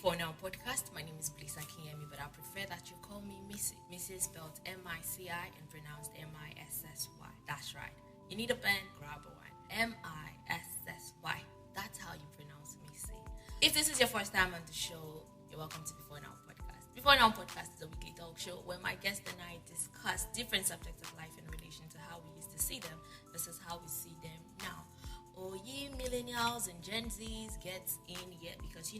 BeforeNow podcast. My name is Blisa Kinyemi, but I prefer that you call me Missy. Missy spelled M-I-C-I and pronounced M-I-S-S-Y. That's right. You need a pen? Grab a one. M-I-S-S-Y. That's how you pronounce Missy. If this is your first time on the show, you're welcome to BeforeNow podcast. BeforeNow podcast is a weekly talk show where my guest and I discuss different subjects of life in relation to how we used to see them versus how we see them now. Oh, ye millennials and Gen Zs get in here because,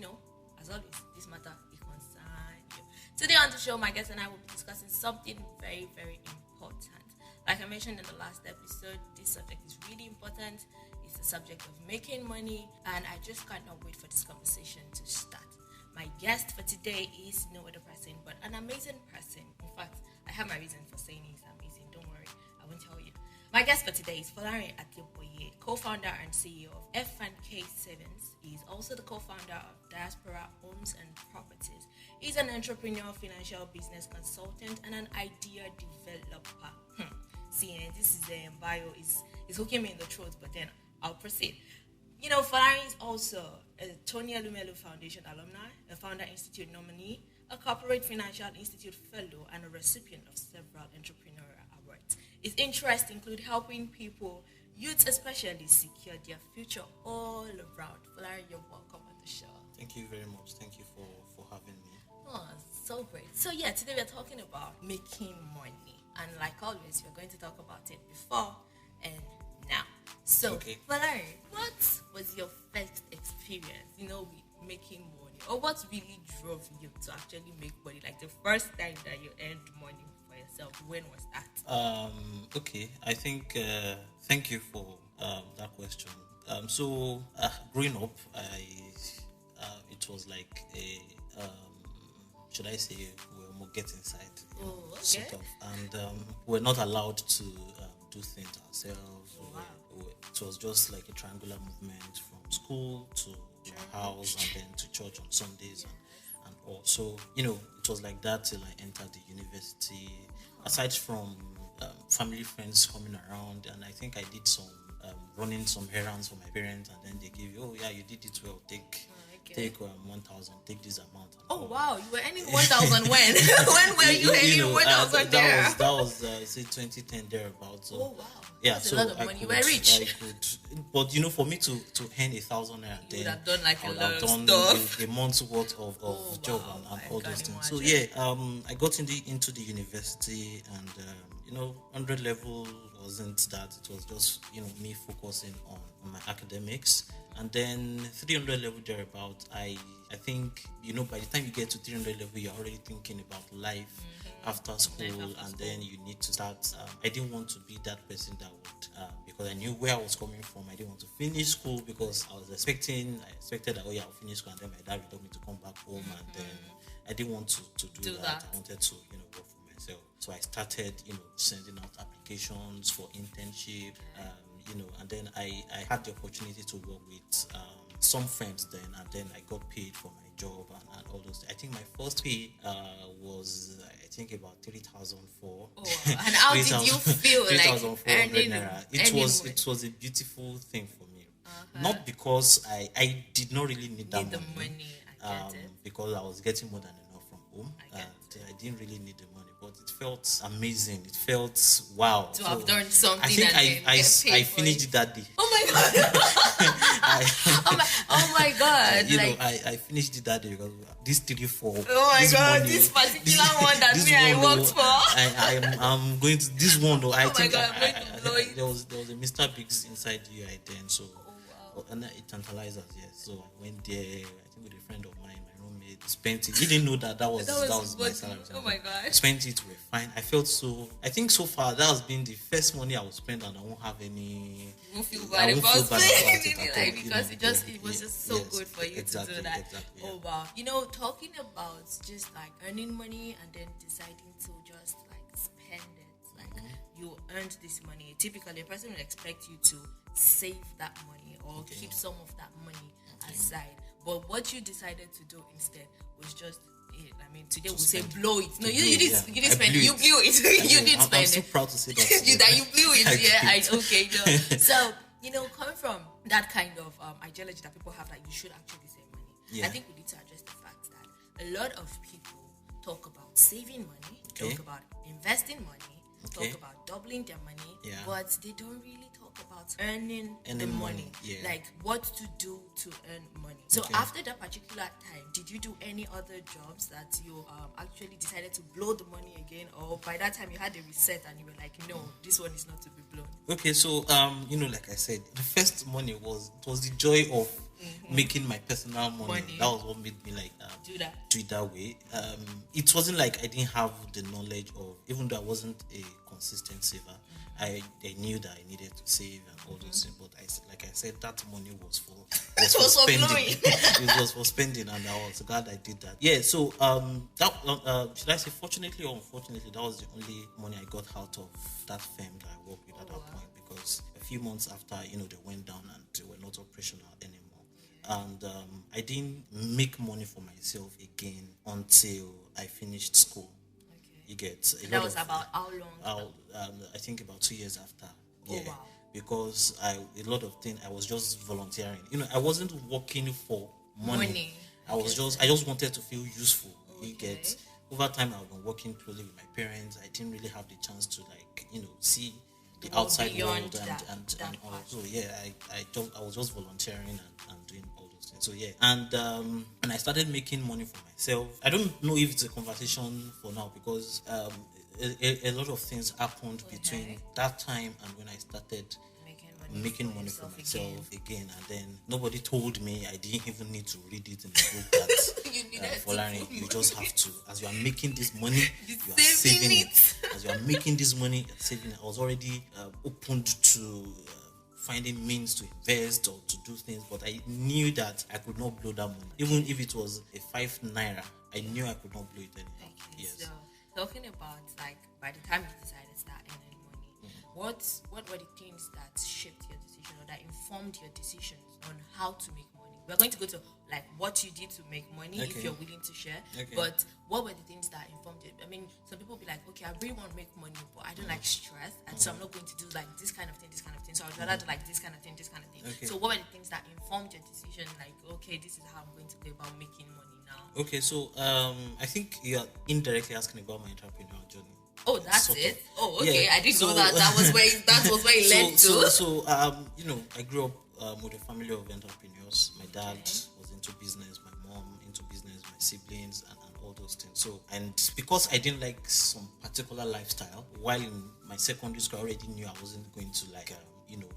as always, this matter it concerns you. Today on the show, my guest and I will be discussing something very, very important. Like I mentioned in the last episode, this subject is really important. It's the subject of making money, and I just cannot wait for this conversation to start. My guest for today is no other person but an amazing person. In fact, I have my reason for saying he's amazing. Don't worry, I won't tell you. My guest for today is Folarin Adeboye, co-founder and CEO of F&K Savings. He's also the co-founder of Diaspora Homes and Properties. He's an entrepreneur, financial business consultant, and an idea developer. This is bio is hooking me in the throat, but then I'll proceed. Folarin is also a Tony Elumelu Foundation alumni, a Founder Institute nominee, a Corporate Financial Institute fellow, and a recipient of several entrepreneurial awards. His interests include helping people, youths especially, secure their future all around. Folarin, you're welcome on the show. Thank you very much. Thank you for having me. Oh, so great. So today we're talking about making money. And like always, we're going to talk about it before and now. So, okay. Folarin, what was your first experience, with making money? Or what really drove you to actually make money? Like the first time that you earned money for yourself, when was that? Okay, I think, thank you for that question. So, growing up, it was like a, should I say, we're more get inside, sort of. And we're not allowed to do things ourselves. Wow. It was just like a triangular movement from school to our house and then to church on Sundays and all. So, it was like that till I entered the university. Aside from family friends coming around, and I think I did some running some errands for my parents, and then they give you, you did it well, take 1,000, take this amount. Oh wow, you were earning 1,000 when? When were you earning 1,000 there? That was say 2010 thereabouts. So, oh wow. Yeah, that's so a lot of money. You were rich. I could, but for me to earn 1,000 naira, you would have done like I a would lot have of done stuff. a month's worth of job and all those things. So I got into the university, and 100 level wasn't that. It was just me focusing on my academics, and then 300 level thereabout. I think by the time you get to 300 level, you're already thinking about life after school, and then you need to start. I didn't want to be that person that would, because I knew where I was coming from. I didn't want to finish school because I expected that I'll finish school and then my dad would tell me to come back home, and then I didn't want to do that. I wanted to work for myself. So I started sending out applications for internship, and then I had the opportunity to work with some firms then, and then I got paid for my job and all those. I think my first pay was about 3,000 for. Oh, wow. And how did you feel like earning? It was a beautiful thing for me. Not because I did not really need that money. I get it. Because I was getting more than enough from home. I didn't really need the money, but it felt amazing. It felt wow. To have done something. I think I finished it that day. Oh my god! oh my god! I finished it that day because this 3-4. Oh my god! This particular one that I worked for. I'm going to this one though. I'm going to blow it. There was a Mr. Biggs inside UI then, so and it tantalized us. Yes, so I went there. I think with a friend of mine, my roommate, spent it. He didn't know that was my salary. Oh my god! Spent it. We're fine. I felt so. I think so far that has been the first money I will spend, and I won't have any. You won't feel bad about it because it was just so good for you to do that. Exactly, yeah. Oh wow! Talking about just like earning money and then deciding to just like spend it. Like you earned this money. Typically, a person would expect you to save that money or keep some of that money aside. But what you decided to do instead was just today we'll say blow it. No, you didn't spend it. You blew it. You didn't spend it. I'm so proud to say that. You blew it. So, coming from that kind of ideology that people have that you should actually save money, I think we need to address the fact that a lot of people talk about saving money, talk about investing money, talk about doubling their money, but they don't really talk about earning the money. Like what to do to earn money. So after that particular time, did you do any other jobs that you actually decided to blow the money again, or by that time you had a reset and you were like, no, this one is not to be blown? Okay, so like I said, the first money was the joy of making my personal money. That was what made me like do it that way. It wasn't like I didn't have the knowledge of, even though I wasn't a consistent saver, I knew that I needed to save and all those things. But like I said, that money was for spending. It was for spending, and I was glad I did that. Yeah. So that should I say, fortunately or unfortunately, that was the only money I got out of that firm that I worked with at that point, because a few months after, they went down and they were not operational anymore. And I didn't make money for myself again until I finished school. You get that was about how long? I think about 2 years after. Oh, wow. Because a lot of things I was just volunteering. I wasn't working for money. I just wanted to feel useful. You get, over time I've been working closely with my parents. I didn't really have the chance to see the outside world and all. So I was just volunteering and doing all those things. So and I started making money for myself. I don't know if it's a conversation for now, because a lot of things happened between that time and when I started making money for myself again. And then nobody told me, I didn't even need to read it in the book, that Folarin, you just have to, as you are making this money, you are saving it. As you are making this money, you're saving it. I was already opened to finding means to invest or to do things, but I knew that I could not blow that money. Even if it was a 5 naira, I knew I could not blow it anyhow. Yes. So, talking about, like, by the time you decided to start earning money, what were the things that shaped your decision or that informed your decisions on how to make money? We're going to go to like what you did to make money, if you're willing to share. But what were the things that informed it? I mean, some people will be like, okay, I really want to make money, but I don't like stress, and so I'm not going to do like this kind of thing. So I'd rather do like this kind of thing. So what were the things that informed your decision? Like, okay, this is how I'm going to go about making money now. Okay, so I think you're indirectly asking about my entrepreneurial journey. Oh, that's it. Oh, okay. I didn't know that. That was where it led to. So I grew up with a family of entrepreneurs. My dad was into business, my mom into business, my siblings, and all those things. So, and because I didn't like some particular lifestyle, while in my secondary school, I already knew I wasn't going to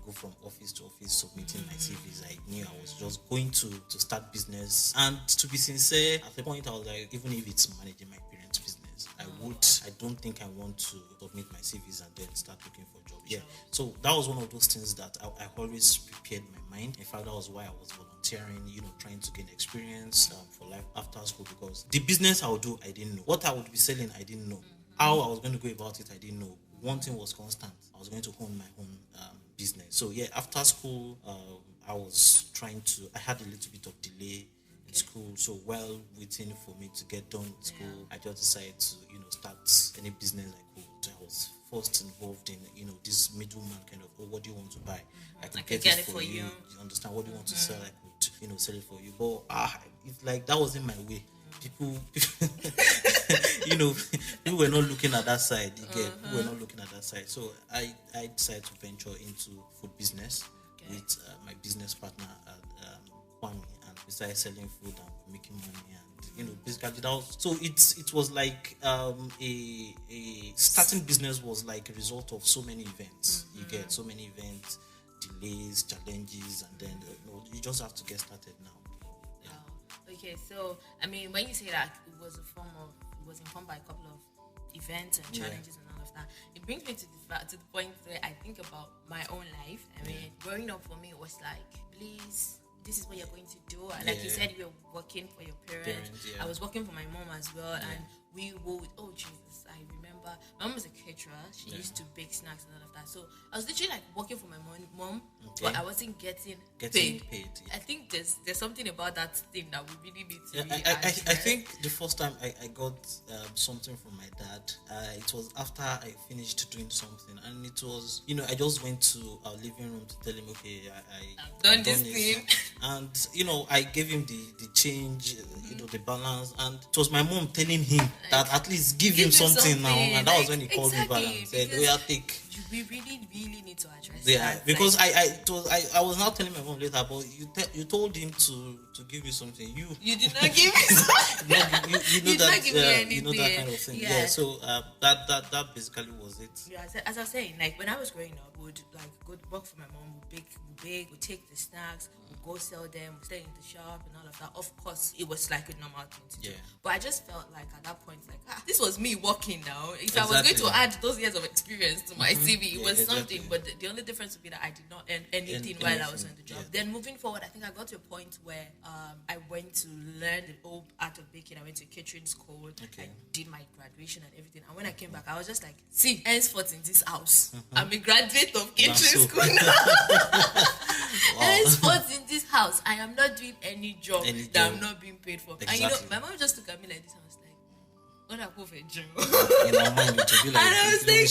go from office to office submitting my CVs. I knew I was just going to start business. And to be sincere, at the point I was like, even if it's managing my parents' business, I don't think I want to submit my CVs and then start looking for jobs. Yeah. So that was one of those things that I always prepared my mind. In fact, that was why I was volunteering, trying to gain experience for life after school, because the business I would do, I didn't know. What I would be selling, I didn't know. How I was going to go about it, I didn't know. One thing was constant. I was going to own my own business. So after school, I had a little bit of delay in school. So while waiting for me to get done with school, I just decided to, start any business I could. I was first involved in, this middleman kind of, what do you want to buy? I could get it for you. You understand? What do you want to sell? I could, sell it for you. But it's like that wasn't my way. People people were not looking at that side. People were not looking at that side. So I decided to venture into food business with my business partner at Kwame, and we started selling food and making money, and basically that was, so it was like a starting business was like a result of so many events. You get so many events, delays, challenges, and then you just have to get started now. Okay, so I mean, when you say that it was informed by a couple of events and challenges and all of that, it brings me to the point where I think about my own life. I mean, growing up for me, it was like, please, this is what you're going to do. And like you said, you were working for your parents. I was working for my mom as well, and we would. Oh Jesus, I remember remember my mom was a caterer. She used to bake snacks and all of that. So I was literally like working for my mom, but I wasn't getting paid. Yeah. I think there's something about that thing that we really need to I think the first time I got something from my dad, it was after I finished doing something, and it was, I just went to our living room to tell him, okay, I've done this thing. And, I gave him the change, the balance, and it was my mom telling him that at least give him something now, and that was when he called me back and said, "Oh yeah, take." We really need to address that. Because I was not telling my mom later, but you told him to give you something. You did not give me something. you know that kind of thing. Yeah. So that basically was it. Yeah. As I was saying, like when I was growing up, we would like go work for my mom. We bake, we take the snacks, we go sell them, we stay in the shop and all of that. Of course, it was like a normal thing to do. But I just felt like at that point, like this was me working now. If I was going to add those years of experience to my CV, it was something. But the only difference would be that I did not earn anything while I was on the job. Then moving forward, I think I got to a point where I went to learn the old art of baking. I went to a catering school. I did my graduation and everything. And when I came back, I was just like, see, henceforth in this house, I'm a graduate of catering school now. Henceforth in this house, I am not doing any job that I'm not being paid for. Exactly. And my mom just looked at me like this. I was like, what a go for a job. And I was like,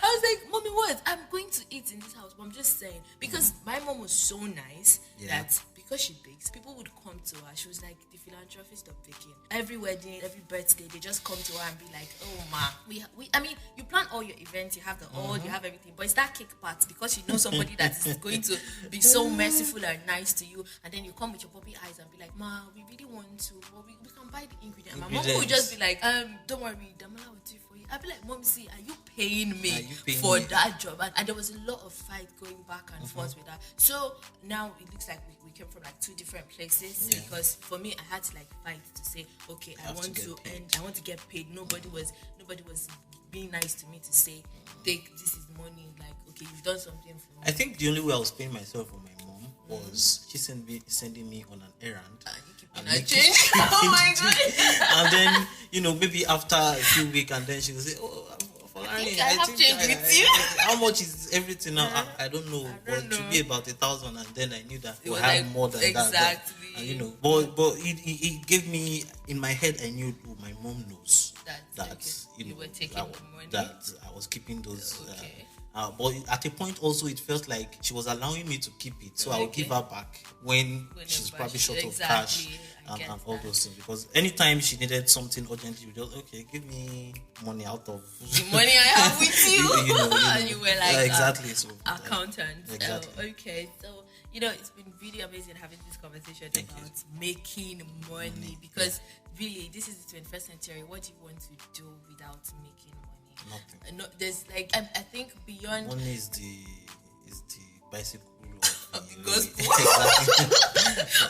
I was like, mommy, what? I'm going to eat in this house. But I'm just saying, because my mom was so nice that because she bakes, people would come to her. She was like the philanthropist of baking. Every wedding, every birthday, they just come to her and be like, oh ma, I mean, you plan all your events, you have the all, you have everything, but it's that cake part because you know somebody that is going to be so merciful and nice to you, and then you come with your puppy eyes and be like, ma, we really want to, but we can buy the ingredients. My mom would just be like, don't worry, Damola will do it for you. I'd be like, mom, see, are you paying me for that job? And there was a lot of fight going back and forth with that. So now it looks like we came from like two different places, because for me I had to like fight to say, okay, I want to get paid. Nobody was being nice to me to say, take, this is money, like, okay, you've done something for me. I think the only way I was paying myself for my mom was she sending me on an errand. And I changed. Oh my god! And then maybe after a few weeks, and then she will say, "Oh, Folarin, I have changed with you. How much is everything now? I don't know. But it should be about 1,000." And then I knew that we had like more than that. And, but it gave me, in my head, I knew my mom knows that you were taking money, that I was keeping those. But at a point also it felt like she was allowing me to keep it, so I would give her back when she's probably short of cash and all those things. Because anytime she needed something urgently, you just, okay, give me money out of the money I have with you. And you were like, exactly, so accountant. Exactly. Okay, so it's been really amazing having this conversation about making money, because really this is the 21st century. What do you want to do without making money? Nothing. No, there's like I think beyond money is the bicycle of the gospel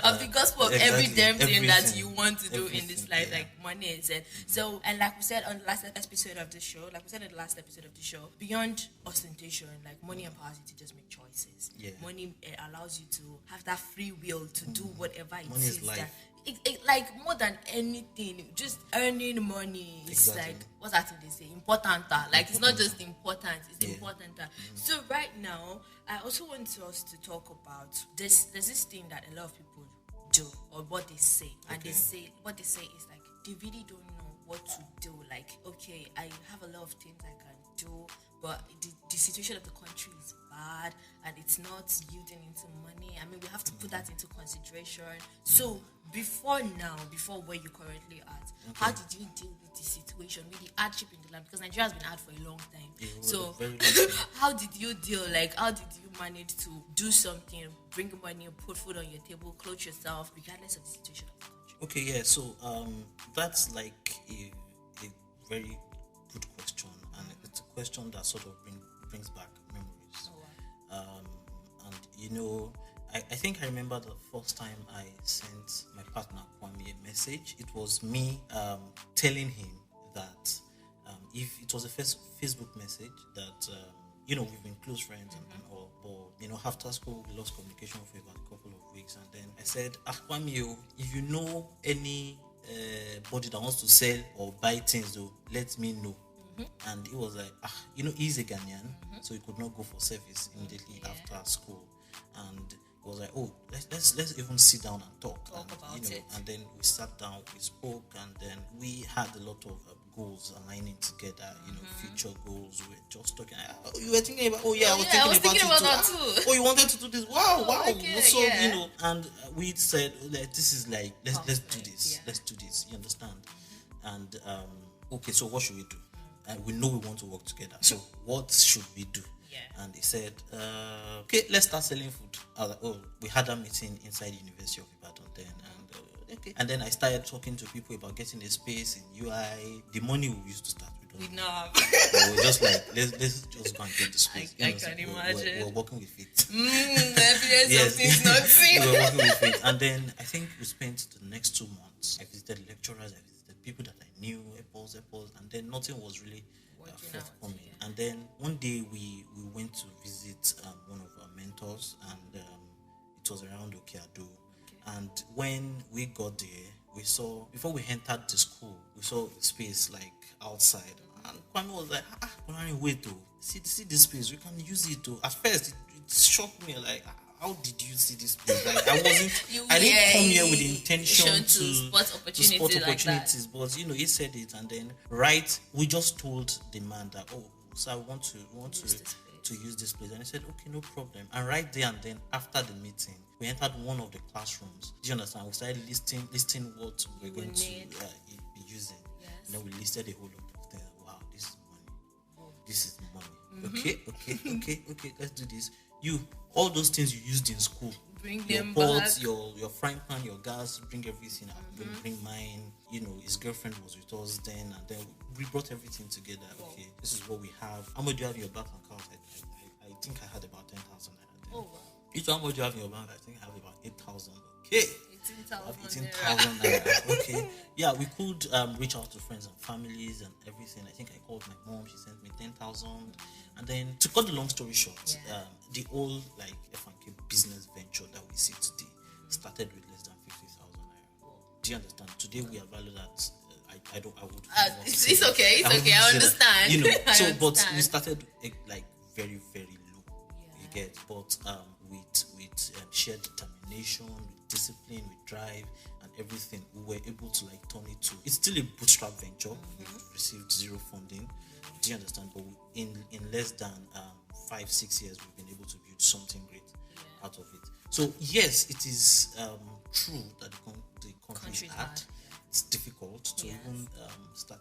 of the gospel of every damn thing that you want to do in this life. Like money is it. So, and like we said on the last episode of the show, beyond ostentation, like money empowers you to just make choices. Money allows you to have that free will to do whatever it money is life. That like more than anything, just earning money is like, what's that thing they say? Important. Like it's not just important, it's important. So right now, I also want us to talk about this. There's this thing that a lot of people do, or what they say, and what they say is like they really don't know what to do. Like, okay, I have a lot of things I can do, but the situation of the country is bad and it's not yielding into money. I mean, we have to put that into consideration. So before where you currently at, how did you deal with the situation, with the hardship in the land? Because Nigeria has been hard for a long time. So how did you deal? Like, how did you manage to do something, bring money, put food on your table, clothe yourself, regardless of the situation of the country? Okay, yeah. So that's like a very good question, and it's a question that sort of brings back memories. And I think I remember the first time I sent my partner Kwame a message. It was me telling him that if it was a Facebook message that we've been close friends and all, but after school we lost communication for about a couple of weeks, and then I said, Kwame, if you know any anybody that wants to sell or buy things, though, let me know. And he was like, he's a Ghanaian, so he could not go for service immediately after school. And he was like, oh, let's even sit down and talk about it. And then we sat down, we spoke, and then we had a lot of goals aligning together, future goals. We were just talking. Oh, you were thinking about? Oh yeah, I was thinking about that too. Oh, you wanted to do this? Wow. Okay, so and we said, this is like let's do this. Yeah. Let's do this. You understand? And okay, so what should we do? And we know we want to work together. So what should we do? Yeah. And he said, okay, let's start selling food. I was like, oh, we had a meeting inside the University of Ibadan then, and okay. And then I started talking to people about getting a space in UI. The money we used to start with. We know. So we're just like, let's just go and get the space. I can imagine. We're working with it. Evidence of things not seen. We were working with it. And then I think we spent the next 2 months. I visited lecturers, I visited people that I knew, apples, and then nothing was really forthcoming. Yeah. And then one day we went to visit one of our mentors, and it was around Okeado. Okay. And when we got there, we saw, before we entered the school, we saw the space like outside. And Kwame was like, wait, see this space, we can use it. At first, it shocked me, like, how did you see this place? Like, I didn't come here with the intention to spot opportunities, but he said it, and then we just told the man that, oh, so I want to use this place, and he said, okay, no problem. And right there and then, after the meeting, we entered one of the classrooms. Do you understand? We started listing what we're going to be using, and then we listed a whole lot of things. Wow, this is money. This is money. Okay, let's do this. All those things you used in school, bring your them pots, back. your frying pan, your gas, bring everything up. Bring mine. His girlfriend was with us then, and then we brought everything together. Okay, this is what we have. How much do you have in your bank account? I think I had about 10,000 naira. Oh wow. How much do you have in your bank? I think I have about 8,000. Okay. 18,000 naira. Okay. Yeah, we could reach out to friends and families and everything. I think I called my mom. She sent me 10,000. And then, to cut the long story short, the whole F&K business venture that we see today started with less than 50,000 naira. Do you understand? Today we are valued at. I would. It's okay. I understand. But we started like very, very low. You get, but with shared determination, with discipline, with drive, and everything, we were able to turn it to. It's still a bootstrap venture. We've received zero funding. Do you understand? But in less than 5-6 years, we've been able to build something great out of it. So yes, it is true that the country is hard. It's difficult to even start.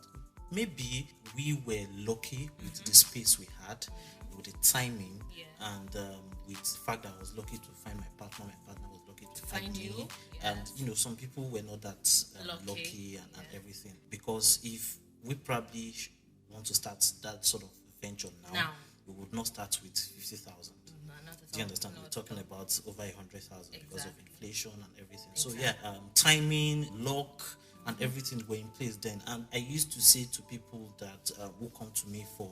Maybe we were lucky with the space we had, with the timing, and with the fact that I was lucky to find my partner was lucky to find me. And some people were not that lucky and everything. Because if we probably want to start that sort of venture now, we would not start with 50,000. Do you understand? We're talking about over 100,000 because of inflation and everything. Exactly. So timing, luck, and everything were in place then. And I used to say to people that who come to me for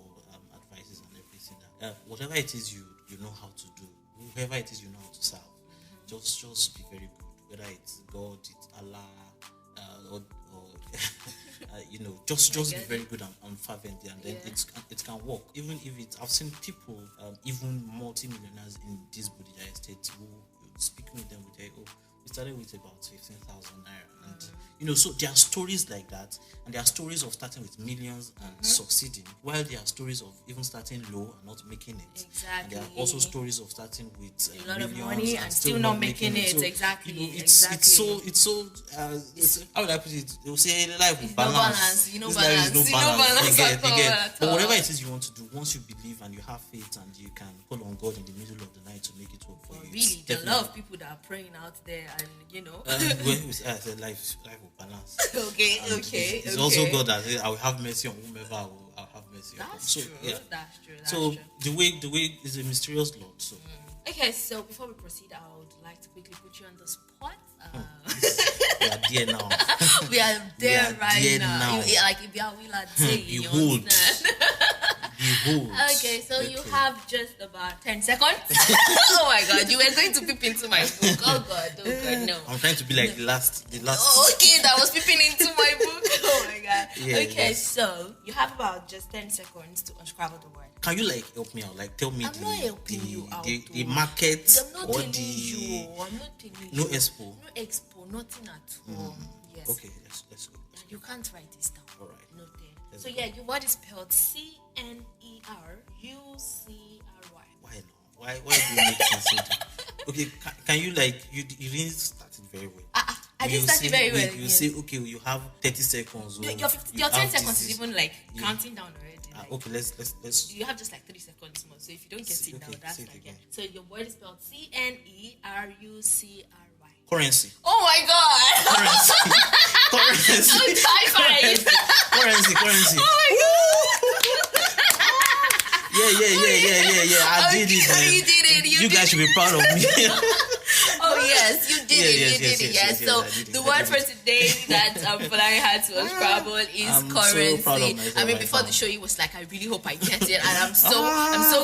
advices and everything, that whatever it is you know how to do, whoever it is you know how to serve, just be very good. Whether it's God, it's Allah, or just be very good and fervent, and then it can work. Even if I've seen people, even multi-millionaires in this Bodija estate, who speaking with them with we started with about 15,000 naira, and so there are stories like that, and there are stories of starting with millions and succeeding, while there are stories of even starting low and not making it. Exactly. And there are also stories of starting with a lot of millions money and still not making it. So, exactly. It's so how would I put it? They will say life with balance. No balance. You get. But whatever it is you want to do, once you believe and you have faith and you can call on God in the middle of the night to make it work for you. Really, there are a lot of people that are praying out there, and I said life with balance. Okay. It's also God that says, I will have mercy on whomever I'll have mercy on. That's true. That's so true. the way is a mysterious Lord. So okay, so before we proceed, I would like to quickly put you on the spot. We are there now. We are there right now. Like if you are, we are there. You understand? Behold. Okay, so you have just about 10 seconds. Oh my God, you were going to peep into my book. Oh God, no. I'm trying to be like the last. Oh, okay, that was peeping into my book. Oh my God. Yeah, okay, yes. so you have about just 10 seconds to unscramble the word. Can you like help me out? Like tell me I'm not helping you out. the market I'm not or telling the you. I'm not telling no you. expo. No expo, nothing at all. Yes. Okay, let's go. You can't write this down. All right. Noted. Let's So go. yeah, your word is spelled CNERUCRY. Why no? Why do you make me say that? Okay, can you like you didn't start it very well. I didn't start it very well. You say okay, you have 30 seconds. Your 10 seconds is even like counting down already. Like, okay, let's. You have just like 3 seconds more. So if you don't get it now, that's like again. So your word is spelled CNERUCRY. Currency. Oh my God! Currency. High five! Currency. Oh my God! Yeah. I did it, man. You did it. You guys should be proud of me. Oh yes, you did it. Yes, Yes. yes, So I did it. the word for today that Folarin had to unscramble is I'm currency. so proud of myself I mean, right before now. the show, he was like, "I really hope I get it," and I'm so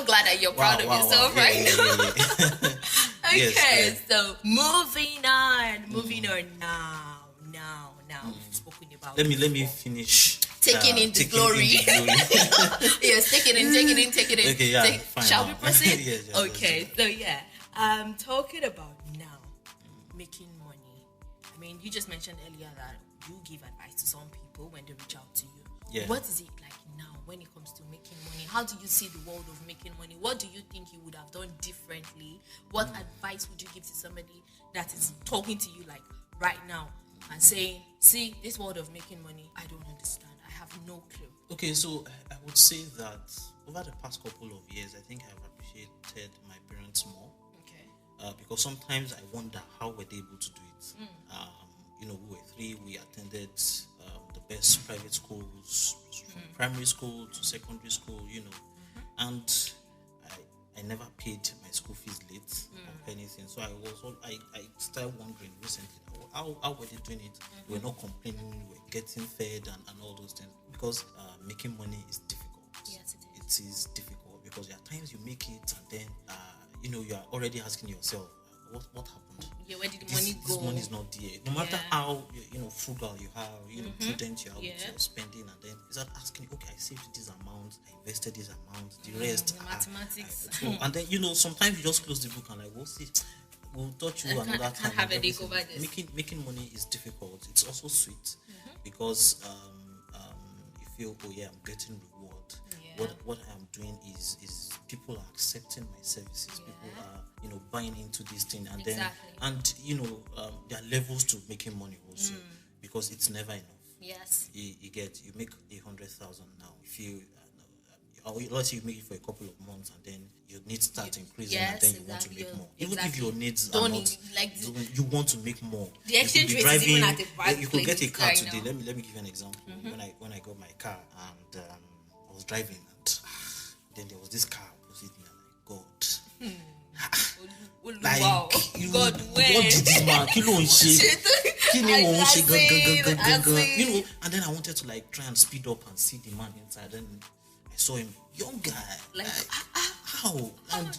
glad that you're proud of yourself right now. Yeah. Okay, so moving on now. We've spoken about. Let me finish. Taking in the glory. Yes, take it in. Okay, yeah, fine. Shall we proceed? Yeah, okay, so yeah, talking about now, making money. I mean, you just mentioned earlier that you give advice to some people when they reach out to you. Yeah. What is it like now when it comes to making money? How do you see the world of making money? What do you think you would have done differently? What advice would you give to somebody that is talking to you like right now and saying, see, this world of making money, I don't understand. I have no clue. Okay, so I would say that over the past couple of years, I think I've appreciated my parents more. Okay. Because sometimes I wonder how were they able to do it. We were 3. We attended the best private schools, from primary school to secondary school. And I never paid my school fees late or anything. So I started wondering recently how were they doing it? We're not complaining, we're getting fed and all those things. Because making money is difficult. Yes, it is. It is difficult because there are times you make it and then you are already asking yourself, what happened? Yeah, where did the money go? This money is not there. No matter how frugal you are, prudent you are with your spending, and then you start asking, okay, I saved this amount, I invested this amount, the rest. Mathematics. And then sometimes you just close the book and like, we'll see. We'll touch you another time. Have a dig over this. Making money is difficult. It's also sweet because you feel, oh yeah, I'm getting reward. Yeah. What I'm doing is people are accepting my services. Yeah. People are buying into this thing, and then there are levels to making money also because it's never enough. Yes, you make 100,000 now. If you let's say you make it for a couple of months and then your needs start increasing and then you want to make more. Even if your needs are not, you want to make more. The exchange rate is even at a bad You could get a car right today. now. Let me give you an example. When I got my car and I was driving and then there was this car opposite me and like, God. Wow. God, when? What did this man? And then I wanted to like try and speed up and see the man inside. Then I saw him, young guy. Like how? And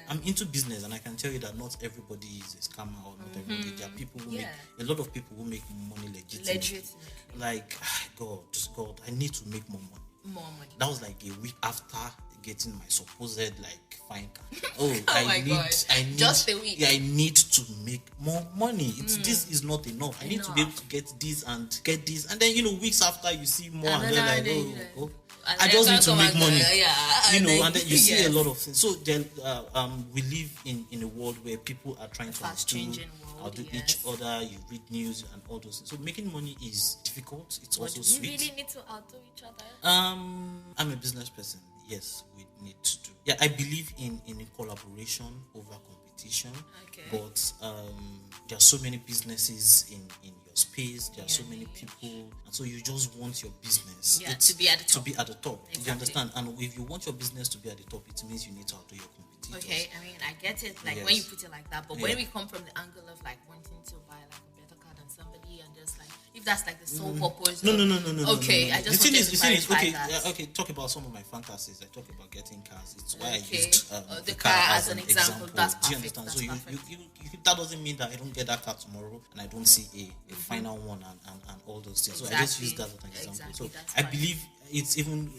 I'm into business, and I can tell you that not everybody is a scammer or not everybody. There are people who make a lot of people who make money legitimately. Like God, I need to make more money. More money. That was like a week after getting my supposed like fine car. Oh, I need just a week. Yeah, I need to make more money. This is not enough. I need to be able to get this and get this, and then weeks after you see more, and then like I just need to make money. And then you see a lot of things. So then we live in a world where people are trying to outdo each other. You read news and all those things. So making money is difficult. It's also sweet. Do we really need to outdo each other? I'm a business person. Yes, we need to do. Yeah, I believe in collaboration over competition. Okay. But there are so many businesses in your space. There are so many people, and so you just want your business to be at the top. Exactly. You understand? And if you want your business to be at the top, it means you need to outdo your competitors. Okay, I mean, I get it. Like when you put it like that, but when we come from the angle of like wanting to buy like a better car than somebody, and just like If that's like the sole purpose. No. Okay, no. I just the thing wanted is, to okay, clarify that. okay. Talk about some of my fantasies. I talk about getting cars. It's why I Okay. used The car as an example. That's Do you perfect. understand? That's So perfect. you that doesn't mean that I don't get that car tomorrow and I don't see a final one and all those things. So I just use that as an example. Exactly, So that's I fine. believe it's even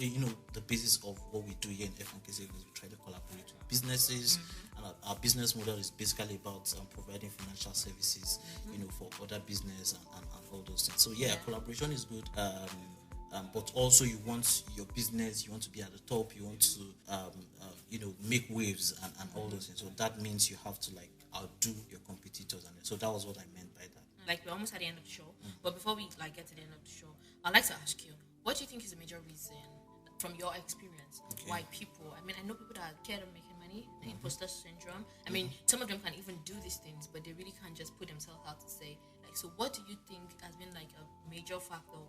the basis of what we do here in F&K Savings. We try to collaborate with businesses, and our business model is basically about providing financial services, for other business and all those things. So collaboration is good. But also you want your business, you want to be at the top, you want to make waves and all those things. So that means you have to like outdo your competitors, and so that was what I meant by that. Like we're almost at the end of the show, but before we like get to the end of the show, I'd like to ask you, what do you think is a major reason, from your experience, why people? I mean, I know people that are scared of making money, the imposter syndrome. I mean, some of them can even do these things, but they really can't just put themselves out to say. Like, so what do you think has been like a major factor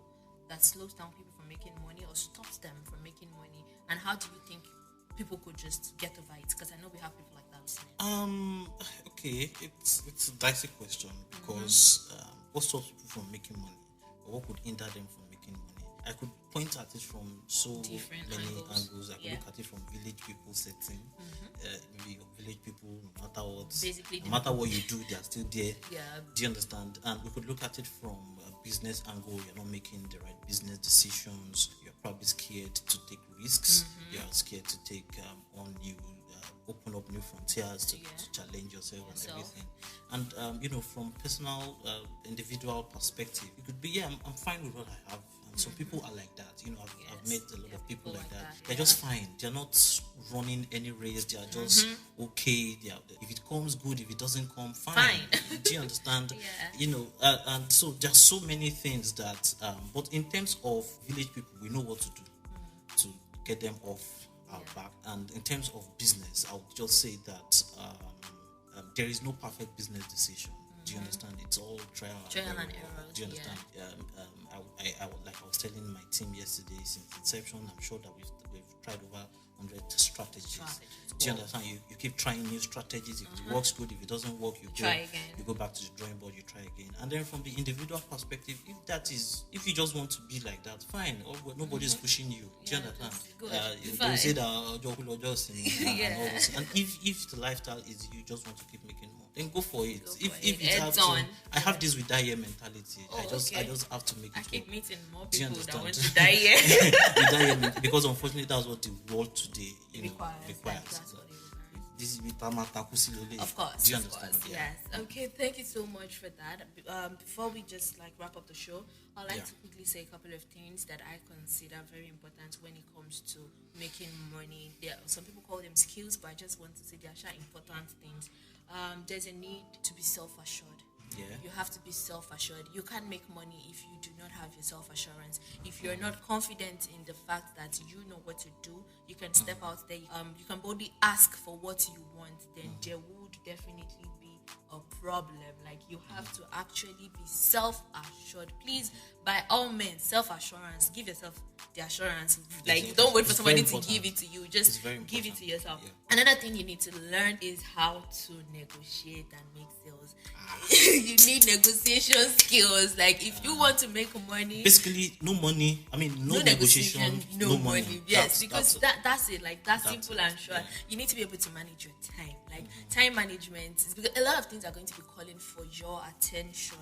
that slows down people from making money or stops them from making money? And how do you think people could just get over it? Because I know we have people like that listening. Okay, it's a dicey question because what stops people from making money, or what could hinder them from making money? I could point at it from so Different many angles. I could look at it from village people setting. Maybe your village people, no matter what, Basically, no matter what you do, they are still there. Yeah. Do you understand? And we could look at it from a business angle. You're not making the right business decisions. You're probably scared to take risks. You're scared to take on new, open up new frontiers to challenge yourself and everything. And from personal, individual perspective, it could be I'm fine with what I have. And some people are like that. I've met a lot of people like that. They're just fine. They're not running any race. They are just okay. If it comes, good. If it doesn't come, fine. Do you understand? And so there's so many things that. But in terms of village people, we know what to do to get them off our back. And in terms of business, I would just say that there is no perfect business decision. Do you understand? It's all trial and error. Do you understand? I was telling my team yesterday, since inception, I'm sure that we've tried over 100 strategies. Do you understand? You keep trying new strategies. If it works good, if it doesn't work, you try again. You go back to the drawing board, you try again. And then from the individual perspective, if you just want to be like that, fine. Nobody's pushing you. Do you understand? They say that and all this. And if the lifestyle is you just want to keep making more, then go for it. I have this with die mentality. I just have to make it. I keep meeting more Do you people that understand? want to die here. Because unfortunately that's what the world today requires. That's what it requires. This is with Tamata. Of course. Do you understand? Yes. Okay, thank you so much for that. Before we just wrap up the show, I'd like to quickly say a couple of things that I consider very important when it comes to making money. Some people call them skills, but I just want to say they are important things. There's a need to be self-assured. Yeah. You have to be self-assured. You can't make money if you do not have your self-assurance. If you're not confident in the fact that you know what to do, you can step out there. You can boldly ask for what you want. Then there would definitely be a problem. Like, you have to actually be self-assured. Please, by all means, self-assurance. Give yourself the assurance. Like, don't wait for somebody to give it to you. Just give it to yourself. Yeah. Another thing you need to learn is how to negotiate and make sales. You need negotiation skills. Like, if you want to make money, basically no money. I mean, no negotiation, no money. Yes, that's it. Like, that's simple and short. Yeah. You need to be able to manage your time. Like, time management is because a lot of things are going to be calling for your attention,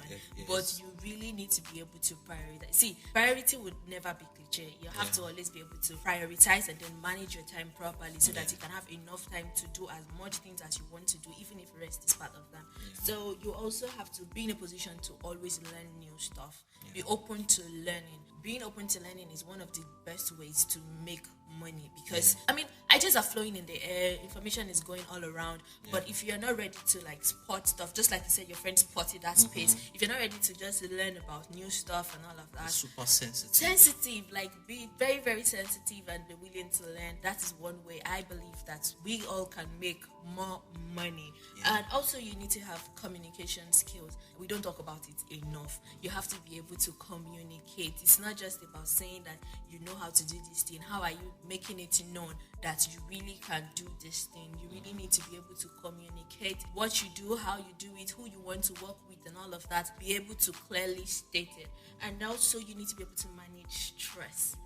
but you really need to be able to prioritize. See, priority would never be cliche. You have to always be able to prioritize and then manage your time properly so that you can have enough time to do as much things as you want to do, even if rest is part of them. So you also have to be in a position to always learn new stuff. Be open to learning. Being open to learning is one of the best ways to make money because I mean, ideas are flowing in the air, information is going all around, but if you're not ready to spot stuff, just like you said, your friend spotted that space. If you're not ready to just learn about new stuff and all of that, super sensitive, be very, very sensitive and be willing to learn. That is one way I believe that we all can make more money. And also, you need to have communication skills. We don't talk about it enough. You have to be able to communicate. It's not just about saying that you know how to do this thing. How are you making it known that you really can do this thing. You really need to be able to communicate what you do, how you do it, who you want to work with, and all of that. Be able to clearly state it. And also, you need to be able to manage stress.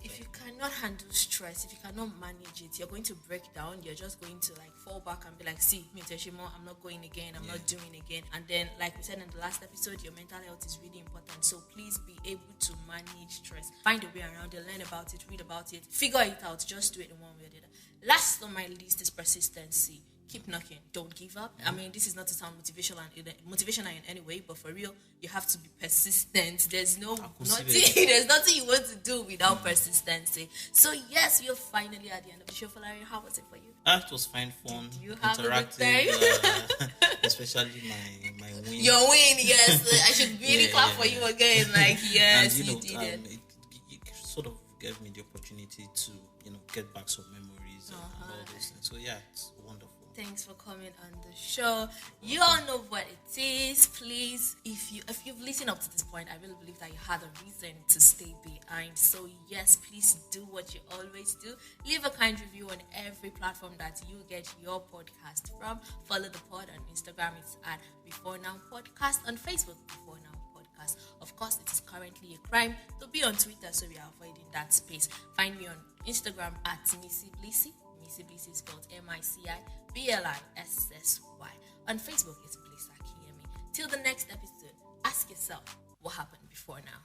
If you cannot handle stress, if you cannot manage it, you're going to break down. You're just going to like fall back and be like, see, me Teshimo, I'm not going again. I'm not doing again. And then, like we said in the last episode, your mental health is really important. So please be able to manage stress. Find a way around it, learn about it, read about it, figure it out. Just do it in one way or the other. Last on my list is persistency. Keep knocking. Don't give up. I mean, this is not to sound motivational in any way, but for real, you have to be persistent. There's nothing you want to do without persistency. So yes, you're finally at the end of the show, Folarin. How was it for you? It was fine, fun, interactive, especially my win. Your win, yes. I should really clap for you again. Like, yes, and, you did it. It sort of gave me the opportunity to, get back some memories and all those things. So yeah, it's wonderful. Thanks for coming on the show. You all know what it is. Please, if you've listened up to this point, I really believe that you had a reason to stay behind. So yes, please do what you always do. Leave a kind review on every platform that you get your podcast from. Follow the pod on Instagram. It's at BeforeNow Podcast. On Facebook, BeforeNow Podcast. Of course, it is currently a crime to be on Twitter, so we are avoiding that space. Find me on Instagram at Missy Blissy. Missy Blissy is spelled MICIBLISSY. On Facebook, it's Blissa Kiyemi. Till the next episode, ask yourself, what happened before now?